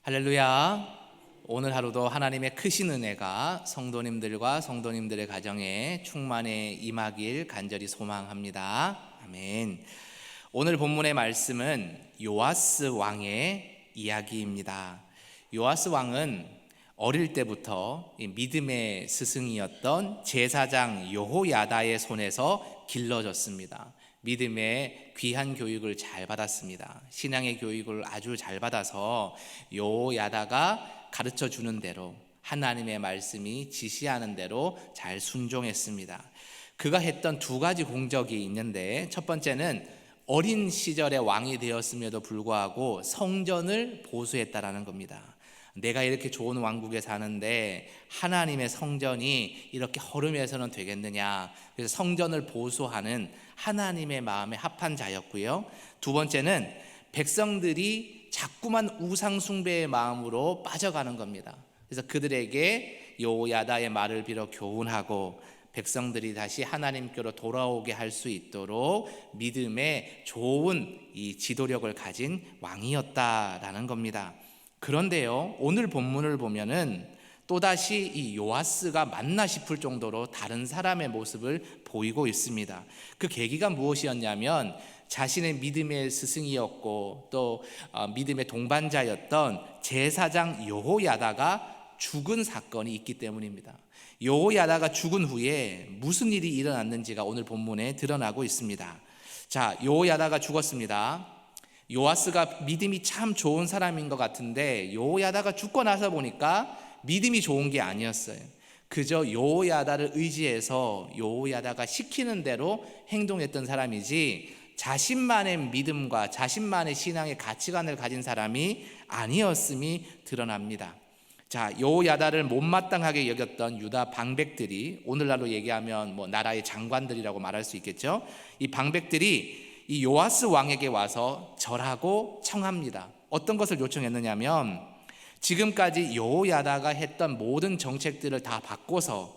할렐루야. 오늘 하루도 하나님의 크신 은혜가 성도님들과 성도님들의 가정에 충만히 임하길 간절히 소망합니다. 아멘. 오늘 본문의 말씀은 요아스 왕의 이야기입니다. 요아스 왕은 어릴 때부터 믿음의 스승이었던 제사장 여호야다의 손에서 길러졌습니다. 믿음의 귀한 교육을 잘 받았습니다. 신앙의 교육을 아주 잘 받아서 여호야다가 가르쳐 주는 대로, 하나님의 말씀이 지시하는 대로 잘 순종했습니다. 그가 했던 두 가지 공적이 있는데, 첫 번째는 어린 시절에 왕이 되었음에도 불구하고 성전을 보수했다라는 겁니다. 내가 이렇게 좋은 왕국에 사는데 하나님의 성전이 이렇게 허름해서는 되겠느냐. 그래서 성전을 보수하는 하나님의 마음에 합한 자였고요. 두 번째는 백성들이 자꾸만 우상 숭배의 마음으로 빠져가는 겁니다. 그래서 그들에게 여호야다의 말을 빌어 교훈하고 백성들이 다시 하나님께로 돌아오게 할 수 있도록 믿음의 좋은 이 지도력을 가진 왕이었다라는 겁니다. 그런데요, 오늘 본문을 보면은 또다시 이 요아스가 맞나 싶을 정도로 다른 사람의 모습을 보이고 있습니다. 그 계기가 무엇이었냐면 자신의 믿음의 스승이었고 또 믿음의 동반자였던 제사장 여호야다가 죽은 사건이 있기 때문입니다. 여호야다가 죽은 후에 무슨 일이 일어났는지가 오늘 본문에 드러나고 있습니다. 자, 여호야다가 죽었습니다. 요아스가 믿음이 참 좋은 사람인 것 같은데 여호야다가 죽고 나서 보니까 믿음이 좋은 게 아니었어요. 그저 여호야다를 의지해서 여호야다가 시키는 대로 행동했던 사람이지 자신만의 믿음과 자신만의 신앙의 가치관을 가진 사람이 아니었음이 드러납니다. 자, 여호야다를 못마땅하게 여겼던 유다 방백들이, 오늘날로 얘기하면 나라의 장관들이라고 말할 수 있겠죠. 이 방백들이 이 요아스 왕에게 와서 절하고 청합니다. 어떤 것을 요청했느냐면 지금까지 여호야다가 했던 모든 정책들을 다 바꿔서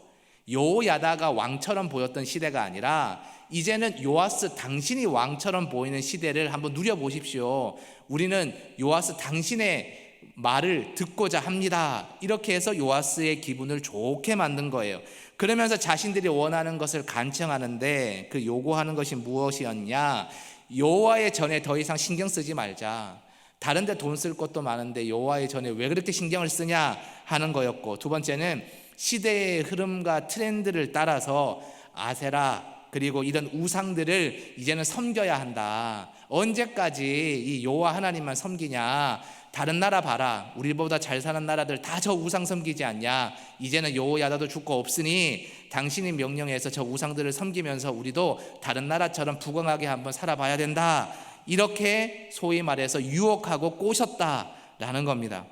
여호야다가 왕처럼 보였던 시대가 아니라 이제는 요아스 당신이 왕처럼 보이는 시대를 한번 누려보십시오. 우리는 요아스 당신의 말을 듣고자 합니다. 이렇게 해서 요아스의 기분을 좋게 만든 거예요. 그러면서 자신들이 원하는 것을 간청하는데 그 요구하는 것이 무엇이었냐? 여호와의 전에 더 이상 신경 쓰지 말자. 다른 데 돈 쓸 것도 많은데 여호와의 전에 왜 그렇게 신경을 쓰냐 하는 거였고, 두 번째는 시대의 흐름과 트렌드를 따라서 아세라 그리고 이런 우상들을 이제는 섬겨야 한다. 언제까지 이 여호와 하나님만 섬기냐? 다른 나라 봐라. 우리보다 잘 사는 나라들 다 저 우상 섬기지 않냐? 이제는 여호야다도 죽고 없으니 당신이 명령해서 저 우상들을 섬기면서 우리도 다른 나라처럼 부강하게 한번 살아봐야 된다. 이렇게 소위 말해서 유혹하고 꼬셨다라는 겁니다.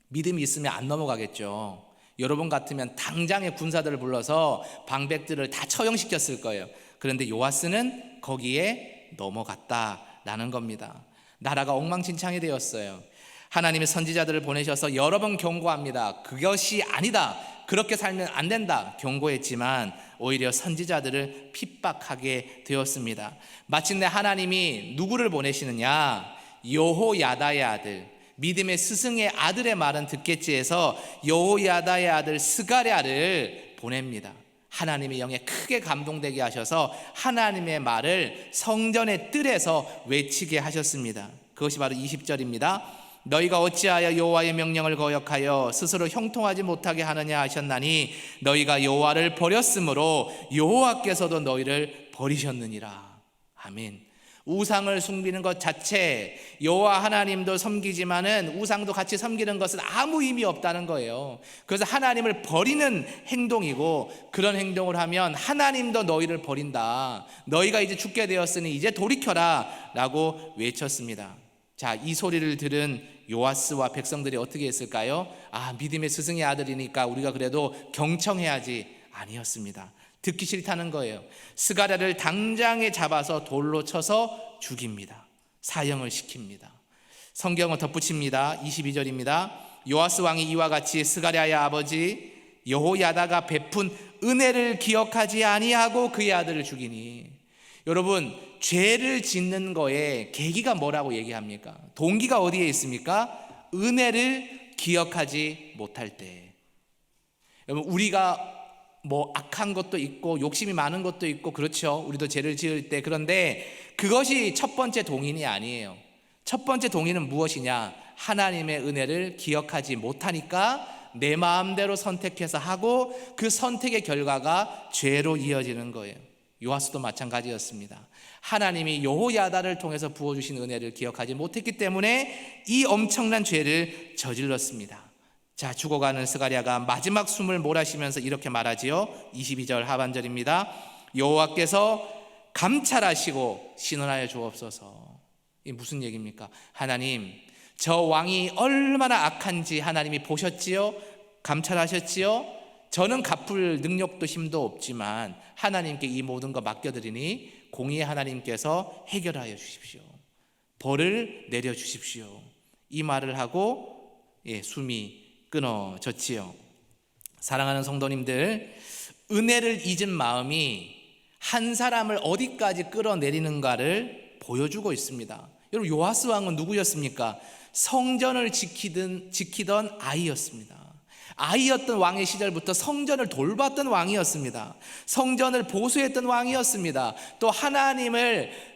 믿음이 있으면 안 넘어가겠죠. 여러분 같으면 당장에 군사들을 불러서 방백들을 다 처형시켰을 거예요. 그런데 요아스는 거기에 넘어갔다라는 겁니다. 나라가 엉망진창이 되었어요. 하나님의 선지자들을 보내셔서 여러 번 경고합니다. 그것이 아니다. 그렇게 살면 안 된다. 경고했지만 오히려 선지자들을 핍박하게 되었습니다. 마침내 하나님이 누구를 보내시느냐? 여호야다의 아들, 믿음의 스승의 아들의 말은 듣겠지 해서 여호야다의 아들 스가랴를 보냅니다. 하나님의 영에 크게 감동되게 하셔서 하나님의 말을 성전의 뜰에서 외치게 하셨습니다. 그것이 바로 20절입니다. 너희가 어찌하여 여호와의 명령을 거역하여 스스로 형통하지 못하게 하느냐 하셨나니 너희가 여호와를 버렸으므로 여호와께서도 너희를 버리셨느니라. 아멘. 우상을 숨기는 것 자체, 여호와 하나님도 섬기지만은 우상도 같이 섬기는 것은 아무 의미 없다는 거예요. 그래서 하나님을 버리는 행동이고, 그런 행동을 하면 하나님도 너희를 버린다. 너희가 이제 죽게 되었으니 이제 돌이켜라 라고 외쳤습니다. 자, 이 소리를 들은 요아스와 백성들이 어떻게 했을까요? 믿음의 스승의 아들이니까 우리가 그래도 경청해야지. 아니었습니다. 듣기 싫다는 거예요. 스가랴를 당장에 잡아서 돌로 쳐서 죽입니다. 사형을 시킵니다. 성경을 덧붙입니다. 22절입니다. 요아스 왕이 이와 같이 스가랴의 아버지 여호야다가 베푼 은혜를 기억하지 아니하고 그의 아들을 죽이니. 여러분, 죄를 짓는 거에 계기가 뭐라고 얘기합니까? 동기가 어디에 있습니까? 은혜를 기억하지 못할 때. 여러분, 우리가 악한 것도 있고 욕심이 많은 것도 있고 그렇죠. 우리도 죄를 지을 때. 그런데 그것이 첫 번째 동인이 아니에요. 첫 번째 동인은 무엇이냐? 하나님의 은혜를 기억하지 못하니까 내 마음대로 선택해서 하고 그 선택의 결과가 죄로 이어지는 거예요. 요아스도 마찬가지였습니다. 하나님이 여호야다를 통해서 부어주신 은혜를 기억하지 못했기 때문에 이 엄청난 죄를 저질렀습니다. 자, 죽어가는 스가랴가 마지막 숨을 몰아쉬면서 이렇게 말하지요. 22절 하반절입니다. 여호와께서 감찰하시고 신원하여 주옵소서. 이게 무슨 얘기입니까? 하나님, 저 왕이 얼마나 악한지 하나님이 보셨지요? 감찰하셨지요? 저는 갚을 능력도 힘도 없지만 하나님께 이 모든 거 맡겨드리니 공의의 하나님께서 해결하여 주십시오. 벌을 내려주십시오. 이 말을 하고 숨이 끊어졌지요. 사랑하는 성도님들, 은혜를 잊은 마음이 한 사람을 어디까지 끌어내리는가를 보여주고 있습니다. 여러분, 요아스 왕은 누구였습니까? 성전을 지키던 아이였습니다. 아이였던 왕의 시절부터 성전을 돌봤던 왕이었습니다. 성전을 보수했던 왕이었습니다. 또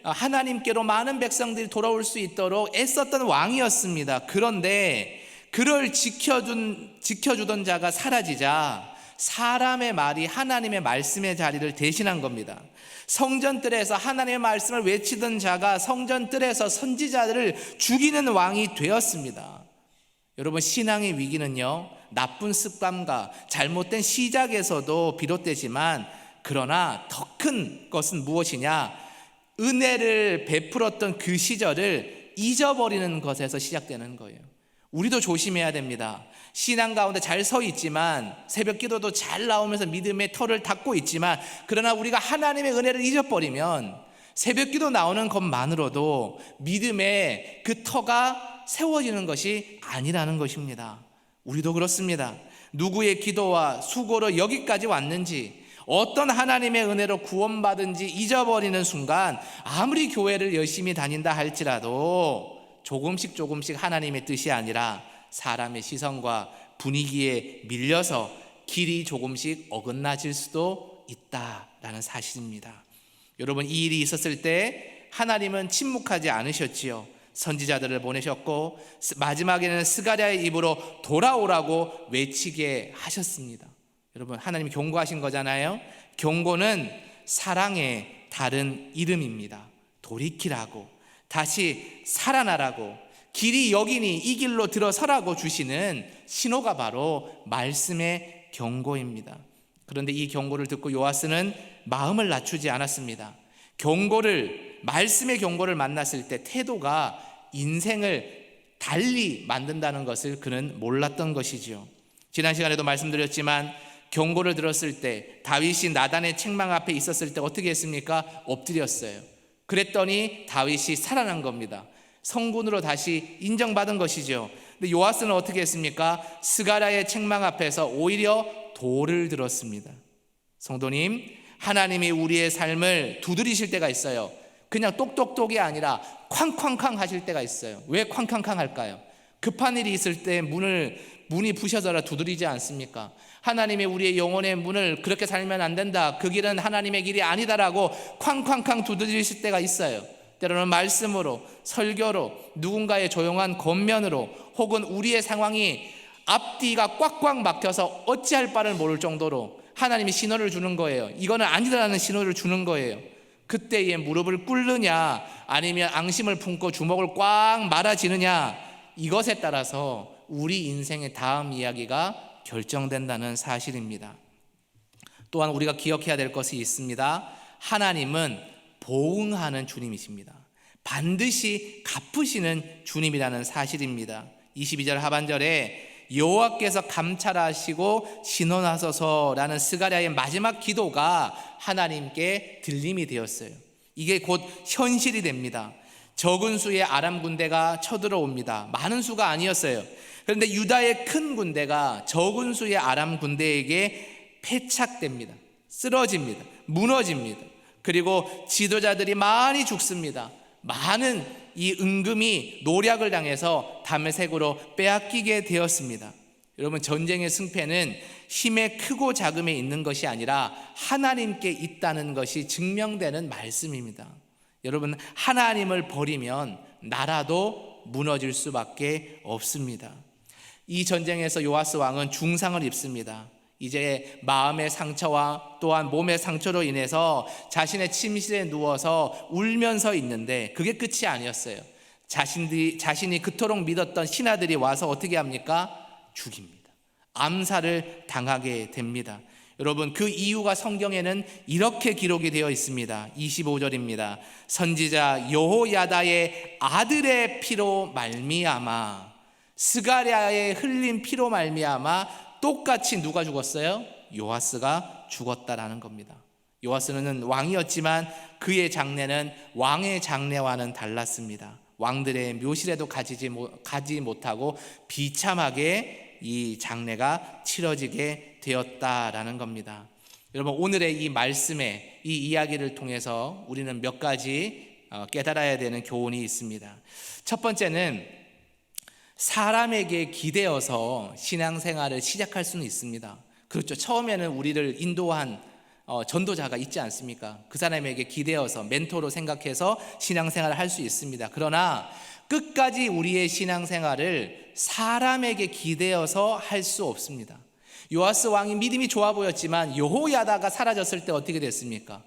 하나님께로 많은 백성들이 돌아올 수 있도록 애썼던 왕이었습니다. 그런데 그를 지켜주던 자가 사라지자 사람의 말이 하나님의 말씀의 자리를 대신한 겁니다. 성전뜰에서 하나님의 말씀을 외치던 자가 성전뜰에서 선지자들을 죽이는 왕이 되었습니다. 여러분, 신앙의 위기는요, 나쁜 습관과 잘못된 시작에서도 비롯되지만, 그러나 더 큰 것은 무엇이냐? 은혜를 베풀었던 그 시절을 잊어버리는 것에서 시작되는 거예요. 우리도 조심해야 됩니다. 신앙 가운데 잘 서 있지만, 새벽 기도도 잘 나오면서 믿음의 터를 닦고 있지만, 그러나 우리가 하나님의 은혜를 잊어버리면 새벽 기도 나오는 것만으로도 믿음의 그 터가 세워지는 것이 아니라는 것입니다. 우리도 그렇습니다. 누구의 기도와 수고로 여기까지 왔는지, 어떤 하나님의 은혜로 구원받은지 잊어버리는 순간 아무리 교회를 열심히 다닌다 할지라도 조금씩 하나님의 뜻이 아니라 사람의 시선과 분위기에 밀려서 길이 조금씩 어긋나질 수도 있다라는 사실입니다. 여러분, 이 일이 있었을 때 하나님은 침묵하지 않으셨지요. 선지자들을 보내셨고 마지막에는 스가랴의 입으로 돌아오라고 외치게 하셨습니다. 여러분, 하나님이 경고하신 거잖아요. 경고는 사랑의 다른 이름입니다. 돌이키라고, 다시 살아나라고, 길이 여기니 이 길로 들어서라고 주시는 신호가 바로 말씀의 경고입니다. 그런데 이 경고를 듣고 요아스는 마음을 낮추지 않았습니다. 말씀의 경고를 만났을 때 태도가 인생을 달리 만든다는 것을 그는 몰랐던 것이지요. 지난 시간에도 말씀드렸지만 경고를 들었을 때 다윗이 나단의 책망 앞에 있었을 때 어떻게 했습니까? 엎드렸어요. 그랬더니 다윗이 살아난 겁니다. 성군으로 다시 인정받은 것이죠. 근데 요아스는 어떻게 했습니까? 스가랴의 책망 앞에서 오히려 돌을 들었습니다. 성도님, 하나님이 우리의 삶을 두드리실 때가 있어요. 그냥 똑똑똑이 아니라 쾅쾅쾅 하실 때가 있어요. 왜 쾅쾅쾅 할까요? 급한 일이 있을 때 문이 부셔져라 두드리지 않습니까? 하나님이 우리의 영혼의 문을 그렇게 살면 안 된다, 그 길은 하나님의 길이 아니다라고 쾅쾅쾅 두드리실 때가 있어요. 때로는 말씀으로, 설교로, 누군가의 조용한 권면으로, 혹은 우리의 상황이 앞뒤가 꽉꽉 막혀서 어찌할 바를 모를 정도로 하나님이 신호를 주는 거예요. 이거는 아니다라는 신호를 주는 거예요. 그때에 무릎을 꿇느냐 아니면 앙심을 품고 주먹을 꽉 말아지느냐, 이것에 따라서 우리 인생의 다음 이야기가 결정된다는 사실입니다. 또한 우리가 기억해야 될 것이 있습니다. 하나님은 보응하는 주님이십니다. 반드시 갚으시는 주님이라는 사실입니다. 22절 하반절에 여호와께서 감찰하시고 신원하소서라는 스가랴의 마지막 기도가 하나님께 들림이 되었어요. 이게 곧 현실이 됩니다. 적은 수의 아람 군대가 쳐들어옵니다. 많은 수가 아니었어요. 그런데 유다의 큰 군대가 적은 수의 아람 군대에게 패착됩니다. 쓰러집니다. 무너집니다. 그리고 지도자들이 많이 죽습니다. 많은 이 은금이 노략을 당해서 다메섹으로 빼앗기게 되었습니다. 여러분, 전쟁의 승패는 힘의 크고 작음에 있는 것이 아니라 하나님께 있다는 것이 증명되는 말씀입니다. 여러분, 하나님을 버리면 나라도 무너질 수밖에 없습니다. 이 전쟁에서 요아스 왕은 중상을 입습니다. 이제 마음의 상처와 또한 몸의 상처로 인해서 자신의 침실에 누워서 울면서 있는데 그게 끝이 아니었어요. 자신이 그토록 믿었던 신하들이 와서 어떻게 합니까? 죽입니다. 암살을 당하게 됩니다. 여러분, 그 이유가 성경에는 이렇게 기록이 되어 있습니다. 25절입니다. 선지자 여호야다의 아들의 피로 말미암아, 스가랴의 흘린 피로 말미암아 똑같이 누가 죽었어요? 요아스가 죽었다라는 겁니다. 요아스는 왕이었지만 그의 장례는 왕의 장례와는 달랐습니다. 왕들의 묘실에도 가지 못하고 비참하게 이 장례가 치러지게 되었다라는 겁니다. 여러분, 오늘의 이 말씀에 이 이야기를 통해서 우리는 몇 가지 깨달아야 되는 교훈이 있습니다. 첫 번째는 사람에게 기대어서 신앙생활을 시작할 수는 있습니다. 그렇죠. 처음에는 우리를 인도한 전도자가 있지 않습니까? 그 사람에게 기대어서 멘토로 생각해서 신앙생활을 할 수 있습니다. 그러나 끝까지 우리의 신앙생활을 사람에게 기대어서 할 수 없습니다. 요아스 왕이 믿음이 좋아 보였지만 여호야다가 사라졌을 때 어떻게 됐습니까?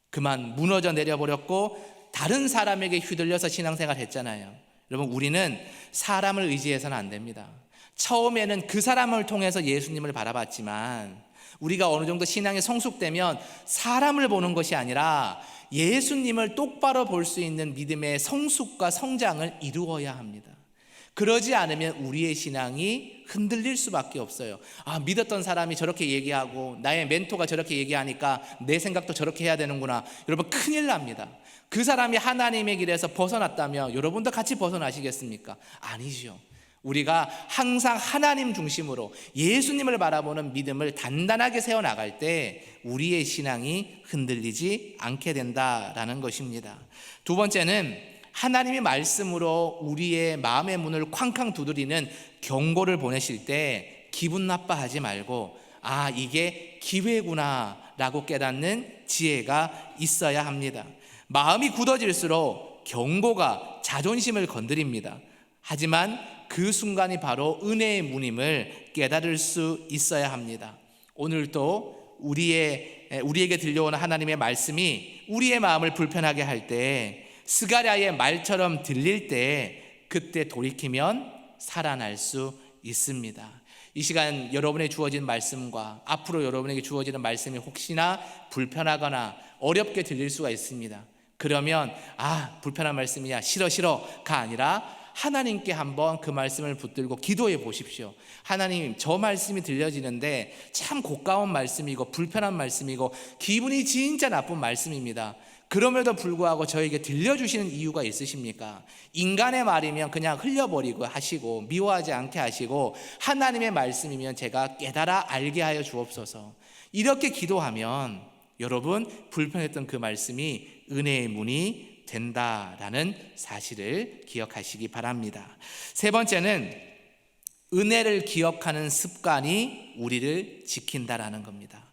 그만 무너져 내려버렸고 다른 사람에게 휘둘려서 신앙생활을 했잖아요. 여러분, 우리는 사람을 의지해서는 안 됩니다. 처음에는 그 사람을 통해서 예수님을 바라봤지만 우리가 어느 정도 신앙이 성숙되면 사람을 보는 것이 아니라 예수님을 똑바로 볼 수 있는 믿음의 성숙과 성장을 이루어야 합니다. 그러지 않으면 우리의 신앙이 흔들릴 수밖에 없어요. 믿었던 사람이 저렇게 얘기하고 나의 멘토가 저렇게 얘기하니까 내 생각도 저렇게 해야 되는구나. 여러분, 큰일 납니다. 그 사람이 하나님의 길에서 벗어났다면 여러분도 같이 벗어나시겠습니까? 아니죠. 우리가 항상 하나님 중심으로 예수님을 바라보는 믿음을 단단하게 세워나갈 때 우리의 신앙이 흔들리지 않게 된다라는 것입니다. 두 번째는 하나님의 말씀으로 우리의 마음의 문을 쾅쾅 두드리는 경고를 보내실 때 기분 나빠하지 말고 이게 기회구나 라고 깨닫는 지혜가 있어야 합니다. 마음이 굳어질수록 경고가 자존심을 건드립니다. 하지만 그 순간이 바로 은혜의 문임을 깨달을 수 있어야 합니다. 오늘도 우리에게 들려오는 하나님의 말씀이 우리의 마음을 불편하게 할 때, 스가랴의 말처럼 들릴 때 그때 돌이키면 살아날 수 있습니다. 이 시간 여러분의 주어진 말씀과 앞으로 여러분에게 주어지는 말씀이 혹시나 불편하거나 어렵게 들릴 수가 있습니다. 그러면 불편한 말씀이야, 싫어가 아니라 하나님께 한번 그 말씀을 붙들고 기도해 보십시오. 하나님, 저 말씀이 들려지는데 참 고가운 말씀이고 불편한 말씀이고 기분이 진짜 나쁜 말씀입니다. 그럼에도 불구하고 저에게 들려주시는 이유가 있으십니까? 인간의 말이면 그냥 흘려버리고 하시고 미워하지 않게 하시고 하나님의 말씀이면 제가 깨달아 알게 하여 주옵소서. 이렇게 기도하면 여러분, 불편했던 그 말씀이 은혜의 문이 된다라는 사실을 기억하시기 바랍니다. 세 번째는 은혜를 기억하는 습관이 우리를 지킨다라는 겁니다.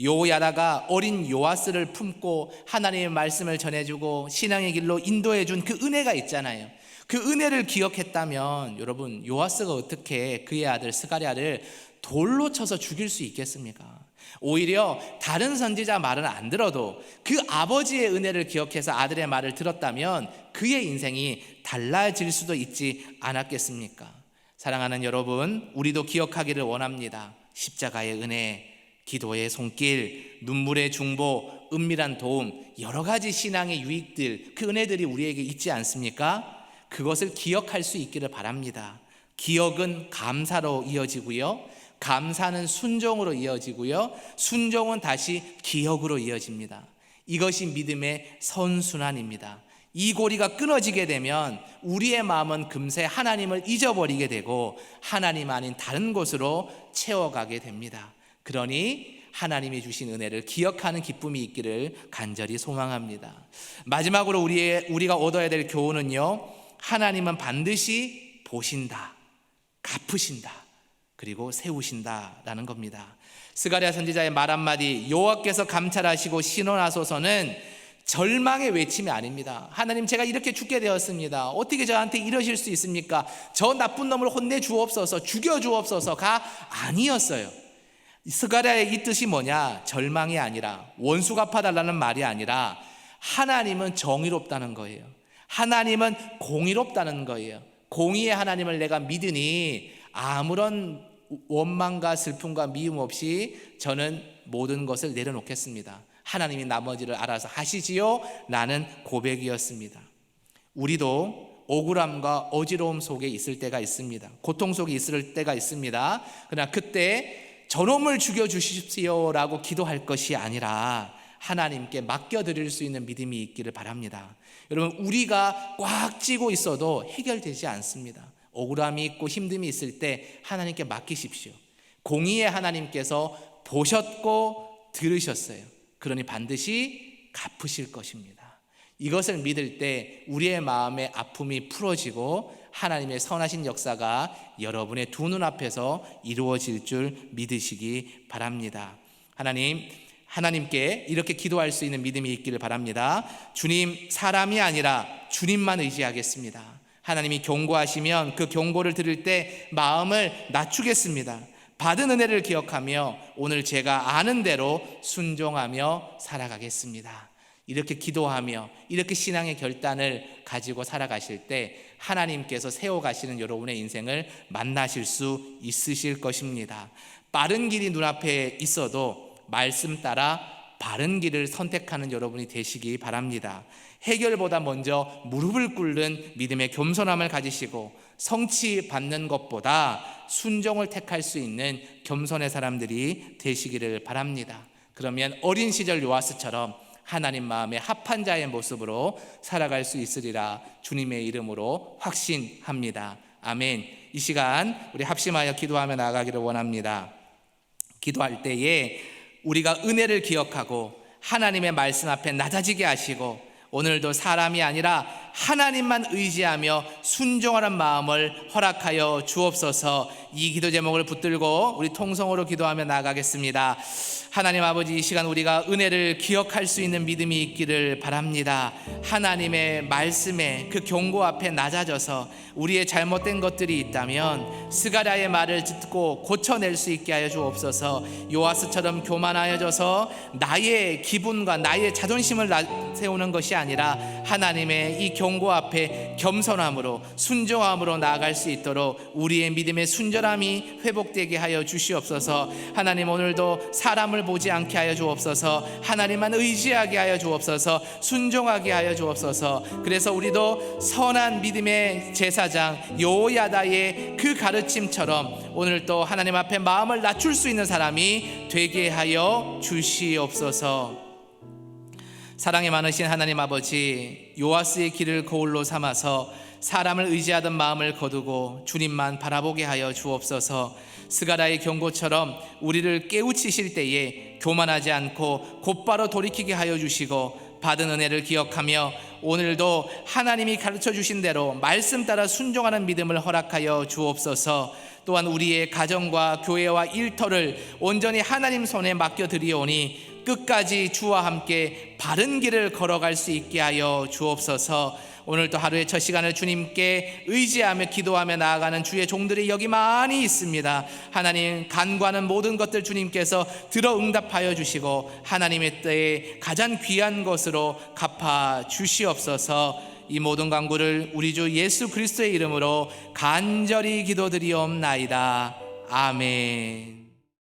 여호야다가 어린 요아스를 품고 하나님의 말씀을 전해주고 신앙의 길로 인도해준 그 은혜가 있잖아요. 그 은혜를 기억했다면 여러분, 요아스가 어떻게 그의 아들 스가랴를 돌로 쳐서 죽일 수 있겠습니까? 오히려 다른 선지자 말은 안 들어도 그 아버지의 은혜를 기억해서 아들의 말을 들었다면 그의 인생이 달라질 수도 있지 않았겠습니까? 사랑하는 여러분, 우리도 기억하기를 원합니다. 십자가의 은혜, 기도의 손길, 눈물의 중보, 은밀한 도움, 여러 가지 신앙의 유익들, 그 은혜들이 우리에게 있지 않습니까? 그것을 기억할 수 있기를 바랍니다. 기억은 감사로 이어지고요, 감사는 순종으로 이어지고요, 순종은 다시 기억으로 이어집니다. 이것이 믿음의 선순환입니다. 이 고리가 끊어지게 되면 우리의 마음은 금세 하나님을 잊어버리게 되고 하나님 아닌 다른 곳으로 채워가게 됩니다. 그러니 하나님이 주신 은혜를 기억하는 기쁨이 있기를 간절히 소망합니다. 마지막으로 우리가 얻어야 될 교훈은요, 하나님은 반드시 보신다, 갚으신다, 그리고 세우신다라는 겁니다. 스가랴 선지자의 말 한마디, 여호와께서 감찰하시고 신원하소서는 절망의 외침이 아닙니다. 하나님, 제가 이렇게 죽게 되었습니다. 어떻게 저한테 이러실 수 있습니까? 저 나쁜 놈을 혼내 주옵소서, 죽여 주옵소서가 아니었어요. 스가랴의 이 뜻이 뭐냐? 절망이 아니라, 원수 갚아달라는 말이 아니라 하나님은 정의롭다는 거예요. 하나님은 공의롭다는 거예요. 공의의 하나님을 내가 믿으니 아무런 원망과 슬픔과 미움 없이 저는 모든 것을 내려놓겠습니다. 하나님이 나머지를 알아서 하시지요 라는 고백이었습니다. 우리도 억울함과 어지러움 속에 있을 때가 있습니다. 고통 속에 있을 때가 있습니다. 그러나 그때 저놈을 죽여주십시오 라고 기도할 것이 아니라 하나님께 맡겨드릴 수 있는 믿음이 있기를 바랍니다. 여러분, 우리가 꽉 쥐고 있어도 해결되지 않습니다. 억울함이 있고 힘듦이 있을 때 하나님께 맡기십시오. 공의의 하나님께서 보셨고 들으셨어요. 그러니 반드시 갚으실 것입니다. 이것을 믿을 때 우리의 마음의 아픔이 풀어지고 하나님의 선하신 역사가 여러분의 두 눈앞에서 이루어질 줄 믿으시기 바랍니다. 하나님께 이렇게 기도할 수 있는 믿음이 있기를 바랍니다. 주님, 사람이 아니라 주님만 의지하겠습니다. 하나님이 경고하시면 그 경고를 들을 때 마음을 낮추겠습니다. 받은 은혜를 기억하며 오늘 제가 아는 대로 순종하며 살아가겠습니다. 이렇게 기도하며 이렇게 신앙의 결단을 가지고 살아가실 때 하나님께서 세워가시는 여러분의 인생을 만나실 수 있으실 것입니다. 빠른 길이 눈앞에 있어도 말씀 따라 바른 길을 선택하는 여러분이 되시기 바랍니다. 해결보다 먼저 무릎을 꿇는 믿음의 겸손함을 가지시고 성취 받는 것보다 순종을 택할 수 있는 겸손의 사람들이 되시기를 바랍니다. 그러면 어린 시절 요아스처럼 하나님 마음에 합한 자의 모습으로 살아갈 수 있으리라 주님의 이름으로 확신합니다. 아멘. 이 시간 우리 합심하여 기도하며 나아가기를 원합니다. 기도할 때에 우리가 은혜를 기억하고 하나님의 말씀 앞에 낮아지게 하시고 오늘도 사람이 아니라 하나님만 의지하며 순종하는 마음을 허락하여 주옵소서. 이 기도 제목을 붙들고 우리 통성으로 기도하며 나아가겠습니다. 하나님 아버지, 이 시간 우리가 은혜를 기억할 수 있는 믿음이 있기를 바랍니다. 하나님의 말씀에 그 경고 앞에 낮아져서 우리의 잘못된 것들이 있다면 스가랴의 말을 듣고 고쳐낼 수 있게 하여 주옵소서. 요아스처럼 교만하여져서 나의 기분과 나의 자존심을 세우는 것이 아니라 하나님의 이 경고 앞에 겸손함으로 순종함으로 나아갈 수 있도록 우리의 믿음의 순전함이 회복되게 하여 주시옵소서. 하나님, 오늘도 사람을 보지 않게 하여 주옵소서. 하나님만 의지하게 하여 주옵소서. 순종하게 하여 주옵소서. 그래서 우리도 선한 믿음의 제사장 여호야다의 그 가르침처럼 오늘 또 하나님 앞에 마음을 낮출 수 있는 사람이 되게 하여 주시옵소서. 사랑이 많으신 하나님 아버지, 요아스의 길을 거울로 삼아서 사람을 의지하던 마음을 거두고 주님만 바라보게 하여 주옵소서. 스가랴의 경고처럼 우리를 깨우치실 때에 교만하지 않고 곧바로 돌이키게 하여 주시고 받은 은혜를 기억하며 오늘도 하나님이 가르쳐 주신 대로 말씀 따라 순종하는 믿음을 허락하여 주옵소서. 또한 우리의 가정과 교회와 일터를 온전히 하나님 손에 맡겨드리오니 끝까지 주와 함께 바른 길을 걸어갈 수 있게 하여 주옵소서. 오늘도 하루의 첫 시간을 주님께 의지하며 기도하며 나아가는 주의 종들이 여기 많이 있습니다. 하나님, 간구하는 모든 것들 주님께서 들어 응답하여 주시고 하나님의 때에 가장 귀한 것으로 갚아 주시옵소서. 이 모든 간구를 우리 주 예수 그리스도의 이름으로 간절히 기도드리옵나이다. 아멘.